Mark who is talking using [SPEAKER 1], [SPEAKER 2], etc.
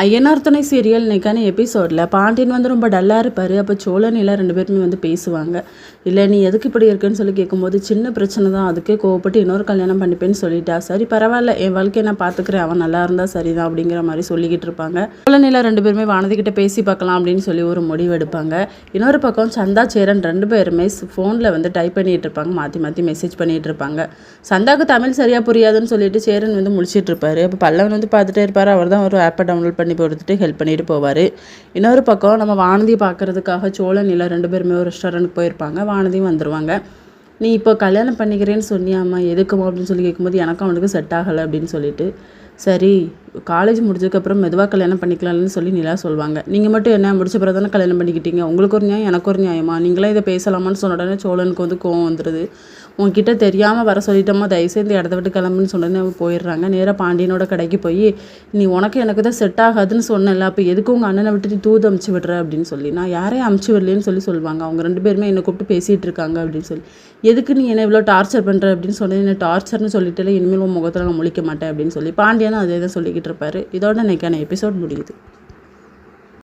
[SPEAKER 1] ஐயனார் துணை சீரியல் இன்னைக்கான எபிசோடில் பாண்டியன் வந்து ரொம்ப டல்லாக இருப்பார். அப்போ சோழன் எல்லாம் 2 பேருமே வந்து பேசுவாங்க. இல்லை நீ எதுக்கு இப்படி இருக்குன்னு சொல்லி கேட்கும்போது, சின்ன பிரச்சனை தான், அதுக்கே கோவப்பட்டு இன்னொரு கல்யாணம் பண்ணிப்பேன்னு சொல்லிட்டா. சரி பரவாயில்ல, என் வாழ்க்கையை நான் பார்த்துக்கிறேன், அவன் நல்லா இருந்தால் சரிதான் அப்படிங்கிற மாதிரி சொல்லிக்கிட்டு இருப்பாங்க. சோழன் எல்லாம் 2 பேருமே வானதிக்கிட்ட பேசி பார்க்கலாம் அப்படின்னு சொல்லி ஒரு முடிவு எடுப்பாங்க. இன்னொரு பக்கம் சந்தா சேரன் 2 பேருமே ஃபோனில் வந்து டைப் பண்ணிகிட்டு இருப்பாங்க, மாற்றி மாற்றி மெசேஜ் பண்ணிகிட்டு இருப்பாங்க. சந்தாவுக்கு தமிழ் சரியாக புரியாதுன்னு சொல்லிட்டு சேரன் வந்து முழிச்சிட்டு இருப்பாரு. அப்போ பல்லவன் வந்து பார்த்துட்டே இருப்பார். அவர் தான் ஒரு ஆப்பை டவுன்லோட் பண்ணி கொடுத்துட்டு ஹெல்ப் பண்ணிட்டு போவார். இன்னொரு பக்கம் நம்ம வானதியை பார்க்கறதுக்காக சோழன் இல்லை 2 பேருமே ஒரு ரெஸ்டாரண்ட்டுக்கு போயிருப்பாங்க. வானதியும் வந்துடுவாங்க. நீ இப்போ கல்யாணம் பண்ணிக்கிறேன்னு சொன்னியாம்மா, எதுக்குமா அப்படின்னு சொல்லி கேட்கும்போது, எனக்கும் அவனுக்கு செட் ஆகலை அப்படின்னு சொல்லிட்டு, சரி காலேஜ் முடிஞ்சதுக்கப்புறம் மெதுவாக கல்யாணம் பண்ணிக்கலாம்னு சொல்லி நிலா சொல்லுவாங்க. நீங்கள் மட்டும் என்ன முடிச்ச பிறகு தானே கல்யாணம் பண்ணிக்கிட்டீங்க, உங்களுக்கு ஒரு நியாயம் எனக்கு ஒரு நியாயமா, நீங்களே இதை பேசலாமான்னு சொன்ன உடனே சோழனுக்கு வந்து கோவம் வந்துடுது. உங்ககிட்ட தெரியாமல் வர சொல்லிட்டோமா, தயவுசெய்து இந்த இடத்த விட்டு கிளம்புன்னு சொன்னோன்னே அவங்க போயிடுறாங்க. நேராக பாண்டியனோட கடைக்கு போய், நீ உனக்கு எனக்கு தான் செட் ஆகாதுன்னு சொன்னல, அப்போ எதுக்கு உங்கள் அண்ணனை விட்டுட்டு தூது அமுச்சு விடுற அப்படின்னு சொல்லி, நான் யாரையும் அமுச்சு விடலன்னு சொல்லி சொல்லுவாங்க. அவங்க 2 பேருமே என்னை கூப்பிட்டு பேசிகிட்டு இருக்காங்க அப்படின்னு சொல்லி, எதுக்கு நீ என்ன இவ்வளோ டார்ச்சர் பண்ணுற அப்படின்னு சொல்லி, என்ன டார்ச்சர்னு சொல்லிட்டு இனிமேல் உன் முகத்தில் நான் முழிக்க மாட்டேன் அப்படின்னு சொல்லி பாண்டியனும் அதே தான் சொல்லிக்கிட்டு இருப்பாரு. இதோட இன்னைக்கான எபிசோட் முடியுது.